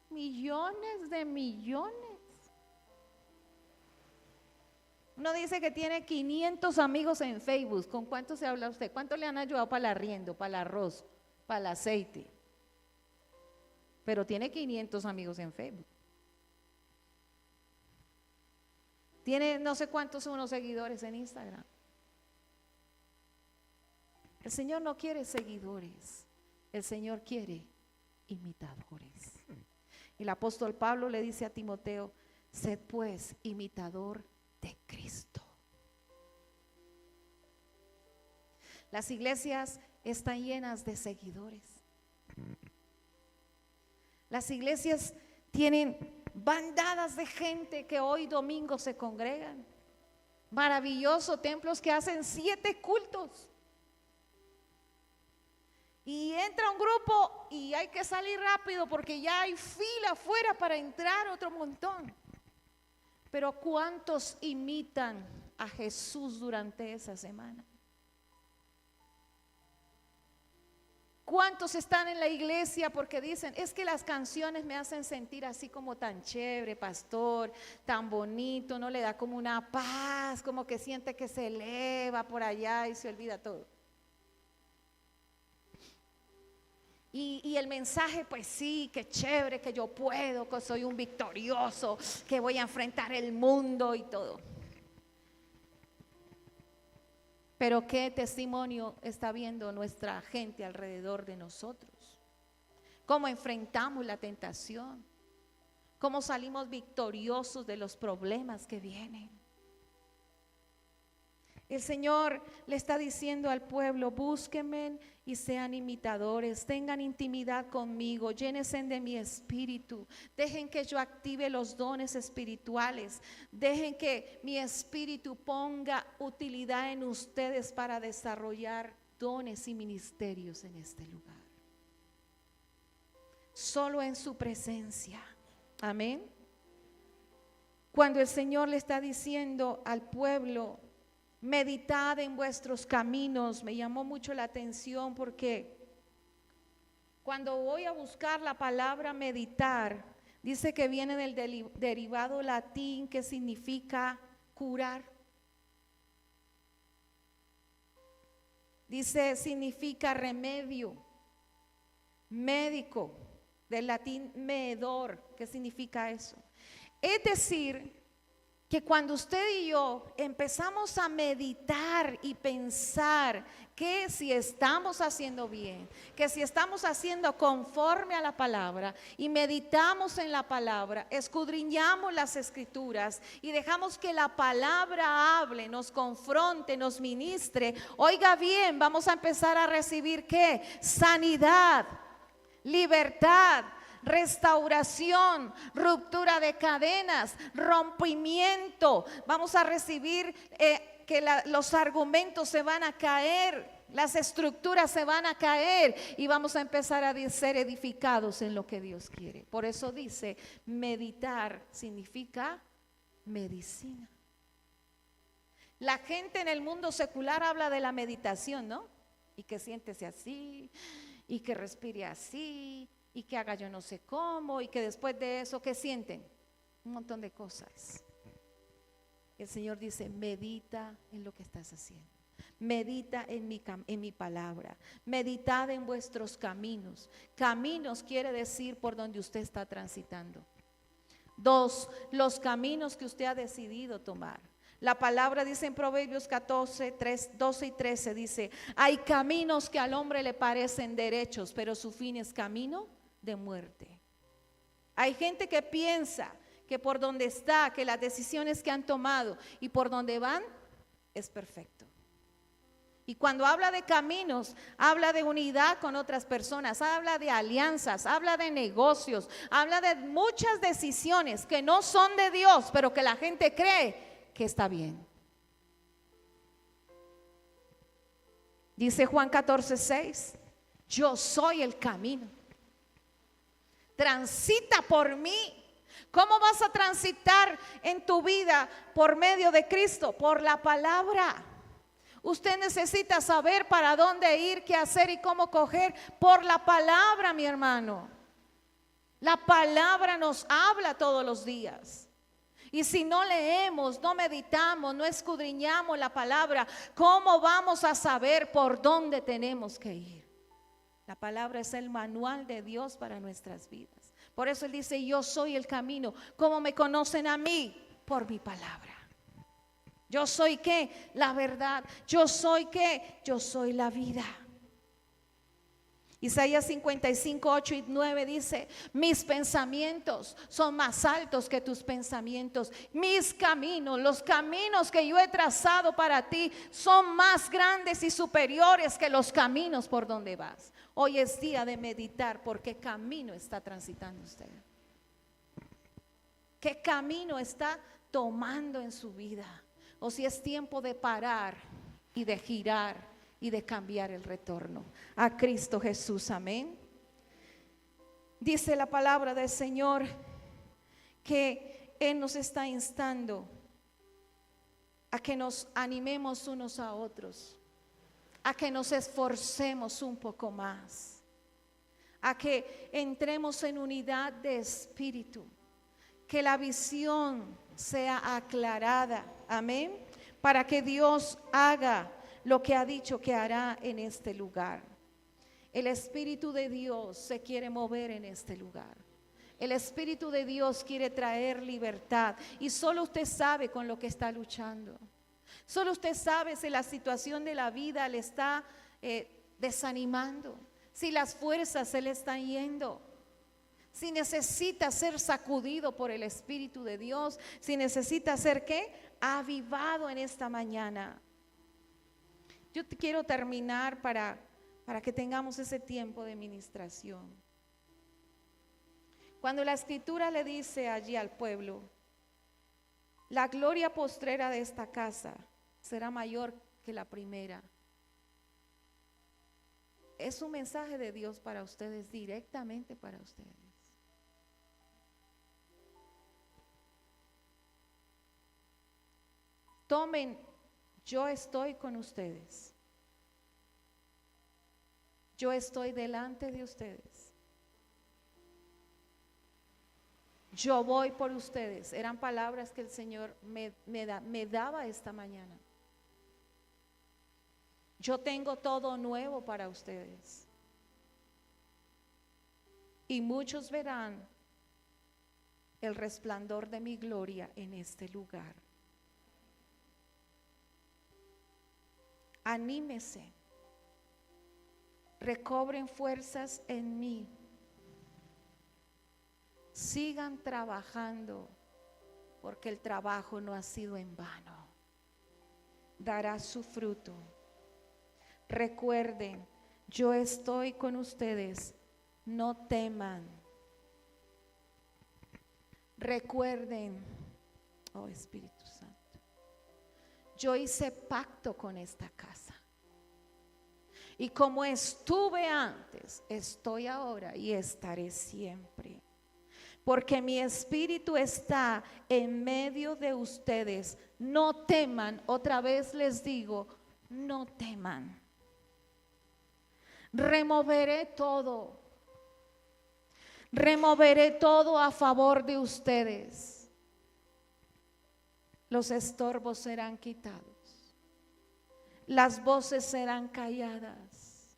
Millones de millones. Uno dice que tiene 500 amigos en Facebook. ¿Con cuántos se habla usted? ¿Cuántos le han ayudado para el arriendo, para el arroz, para el aceite? Pero tiene 500 amigos en Facebook. Tiene no sé cuántos son los seguidores en Instagram. El Señor no quiere seguidores. El Señor quiere imitadores. El apóstol Pablo le dice a Timoteo: sed pues imitador de Cristo. Las iglesias están llenas de seguidores. Las iglesias tienen bandadas de gente que hoy domingo se congregan. Maravilloso, templos que hacen 7 cultos. Y entra un grupo y hay que salir rápido porque ya hay fila afuera para entrar otro montón. Pero ¿cuántos imitan a Jesús durante esa semana? ¿Cuántos están en la iglesia porque dicen: es que las canciones me hacen sentir así como tan chévere, pastor, tan bonito, no le da como una paz, como que siente que se eleva por allá y se olvida todo? Y el mensaje, pues sí, que chévere, que yo puedo, que soy un victorioso, que voy a enfrentar el mundo y todo. Pero ¿qué testimonio está viendo nuestra gente alrededor de nosotros? ¿Cómo enfrentamos la tentación? ¿Cómo salimos victoriosos de los problemas que vienen? El Señor le está diciendo al pueblo: búsquenme y sean imitadores, tengan intimidad conmigo, llénense de mi espíritu, dejen que yo active los dones espirituales, dejen que mi espíritu ponga utilidad en ustedes para desarrollar dones y ministerios en este lugar. Solo en su presencia. Amén. Cuando el Señor le está diciendo al pueblo: meditad en vuestros caminos, me llamó mucho la atención porque Cuando voy a buscar la palabra meditar, dice que viene del derivado latín que significa curar. Dice, significa remedio, médico, del latín medor. ¿Qué significa eso? Es decir, que cuando usted y yo empezamos a meditar y pensar que si estamos haciendo bien, que si estamos haciendo conforme a la palabra y meditamos en la palabra, escudriñamos las escrituras y dejamos que la palabra hable, nos confronte, nos ministre, oiga bien, vamos a empezar a recibir ¿qué? Sanidad, libertad, restauración, ruptura de cadenas, rompimiento. Vamos a recibir que los argumentos se van a caer, las estructuras se van a caer y vamos a empezar a ser edificados en lo que Dios quiere. Por eso dice, meditar significa medicina. La gente en el mundo secular habla de la meditación, ¿no? Y que siéntese así, y que respire así, y que haga yo no sé cómo, y que después de eso, ¿qué sienten? Un montón de cosas. El Señor dice, medita en lo que estás haciendo. Medita en mi palabra. Meditad en vuestros caminos. Caminos quiere decir por donde usted está transitando. 2, los caminos que usted ha decidido tomar. La palabra dice en Proverbios 14, 12 y 13, dice, hay caminos que al hombre le parecen derechos, pero su fin es camino de muerte. Hay gente que piensa que por donde está, que las decisiones que han tomado y por donde van es perfecto. Y cuando habla de caminos, habla de unidad con otras personas, habla de alianzas, habla de negocios, habla de muchas decisiones que no son de Dios, pero que la gente cree que está bien. Dice Juan 14:6, yo soy el camino. Transita por mí. ¿Cómo vas a transitar en tu vida por medio de Cristo? Por la palabra. Usted necesita saber para dónde ir, qué hacer y cómo coger por la palabra, mi hermano. La palabra nos habla todos los días. Y si no leemos, no meditamos, no escudriñamos la palabra, ¿cómo vamos a saber por dónde tenemos que ir? La palabra es el manual de Dios para nuestras vidas. Por eso Él dice, yo soy el camino. ¿Cómo me conocen a mí? Por mi palabra. Yo soy ¿qué? La verdad. Yo soy ¿qué? Yo soy la vida. Isaías 55, 8 y 9 dice, mis pensamientos son más altos que tus pensamientos. Mis caminos, los caminos que yo he trazado para ti son más grandes y superiores que los caminos por donde vas. Hoy es día de meditar por qué camino está transitando usted. ¿Qué camino está tomando en su vida? O si es tiempo de parar y de girar y de cambiar el retorno a Cristo Jesús, amén. Dice la palabra del Señor que Él nos está instando a que nos animemos unos a otros, a que nos esforcemos un poco más, a que entremos en unidad de espíritu, que la visión sea aclarada, amén, para que Dios haga lo que ha dicho que hará en este lugar. El Espíritu de Dios se quiere mover en este lugar. El Espíritu de Dios quiere traer libertad. Y solo usted sabe con lo que está luchando. Solo usted sabe si la situación de la vida le está desanimando, si las fuerzas se le están yendo, si necesita ser sacudido por el Espíritu de Dios, si necesita ser ¿qué? Avivado en esta mañana. Yo te quiero terminar para que tengamos ese tiempo de ministración. Cuando la Escritura le dice allí al pueblo, la gloria postrera de esta casa será mayor que la primera. Es un mensaje de Dios para ustedes, directamente para ustedes. Tomen, yo estoy con ustedes. Yo estoy delante de ustedes. Yo voy por ustedes. Eran palabras que el Señor me daba esta mañana. Yo tengo todo nuevo para ustedes. Y muchos verán el resplandor de mi gloria en este lugar. Anímese. Recobren fuerzas en mí. Sigan trabajando, porque el trabajo no ha sido en vano. Dará su fruto. Recuerden, yo estoy con ustedes, no teman. Recuerden, oh Espíritu Santo, yo hice pacto con esta casa. Y como estuve antes, estoy ahora y estaré siempre. Porque mi espíritu está en medio de ustedes. No teman, otra vez les digo, no teman. Removeré todo a favor de ustedes. Los estorbos serán quitados, las voces serán calladas,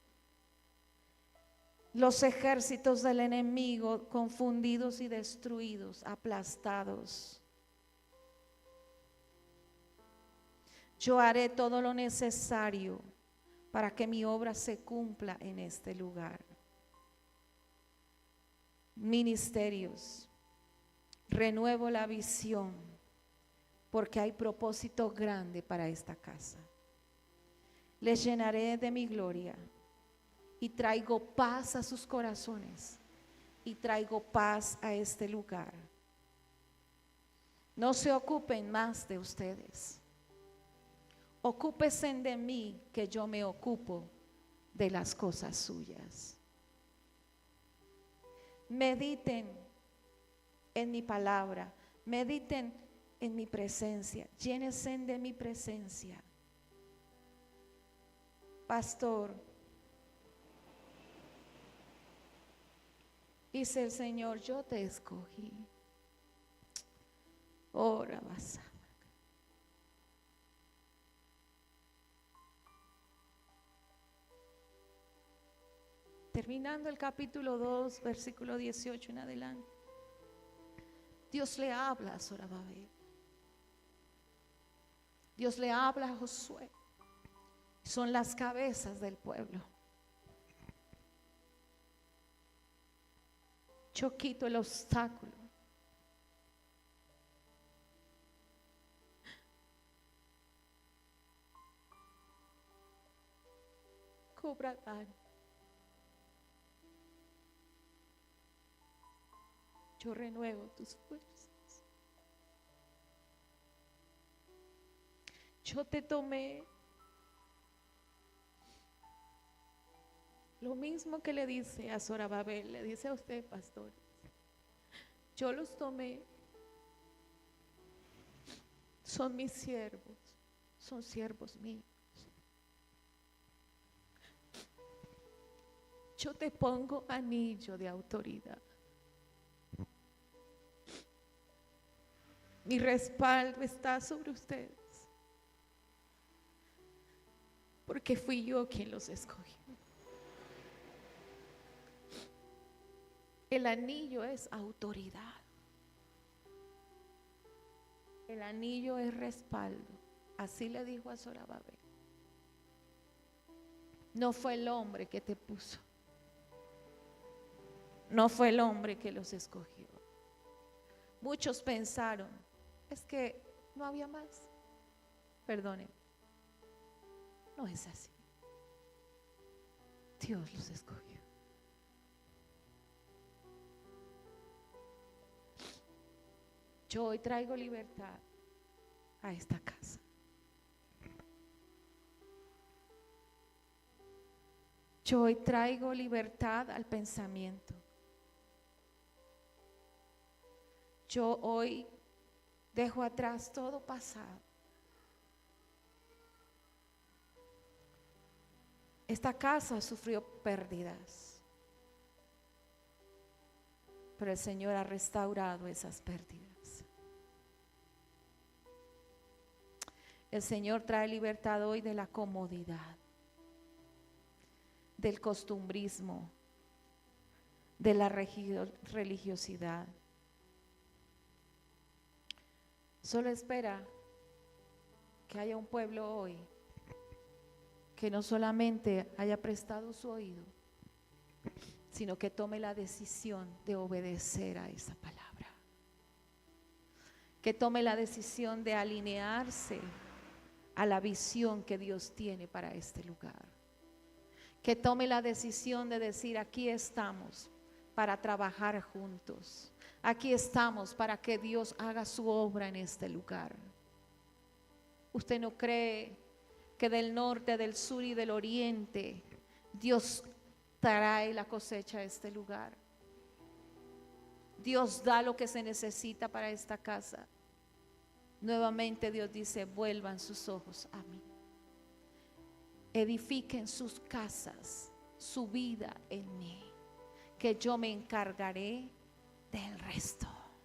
los ejércitos del enemigo confundidos y destruidos, aplastados. Yo haré todo lo necesario para que mi obra se cumpla en este lugar. Ministerios, renuevo la visión, porque hay propósito grande para esta casa. Les llenaré de mi gloria y traigo paz a sus corazones y traigo paz a este lugar. No se ocupen más de ustedes. Ocúpense de mí, que yo me ocupo de las cosas suyas. Mediten en mi palabra, mediten en mi presencia, llénense de mi presencia. Pastor, dice el Señor, yo te escogí. Ora vas. Terminando el capítulo 2, versículo 18 en adelante, Dios le habla a Zorobabel. Dios le habla a Josué. Son las cabezas del pueblo. Yo quito el obstáculo. Cobra daño. Yo renuevo tus fuerzas. Yo te tomé. Lo mismo que le dice a Zorobabel, le dice a usted, pastor. Yo los tomé. Son mis siervos. Son siervos míos. Yo te pongo anillo de autoridad. Mi respaldo está sobre ustedes, porque fui yo quien los escogí. El anillo es autoridad. El anillo es respaldo. Así le dijo a Zorobabel. No fue el hombre que te puso. No fue el hombre que los escogió. Muchos pensaron, es que no había más. Perdonen. No es así. Dios los escogió. Yo hoy traigo libertad a esta casa. Yo hoy traigo libertad al pensamiento. Yo hoy dejo atrás todo pasado. Esta casa sufrió pérdidas. pero el Señor ha restaurado esas pérdidas. El Señor trae libertad hoy de la comodidad, del costumbrismo, de la religiosidad. Solo espera que haya un pueblo hoy que no solamente haya prestado su oído, sino que tome la decisión de obedecer a esa palabra, que tome la decisión de alinearse a la visión que Dios tiene para este lugar, que tome la decisión de decir: aquí estamos para trabajar juntos, aquí estamos para que Dios haga su obra en este lugar. ¿Usted no cree que del norte, del sur y del oriente Dios trae la cosecha a este lugar? Dios da lo que se necesita para esta casa. Nuevamente Dios dice: vuelvan sus ojos a mí, edifiquen sus casas, su vida en mí, que yo me encargaré del resto.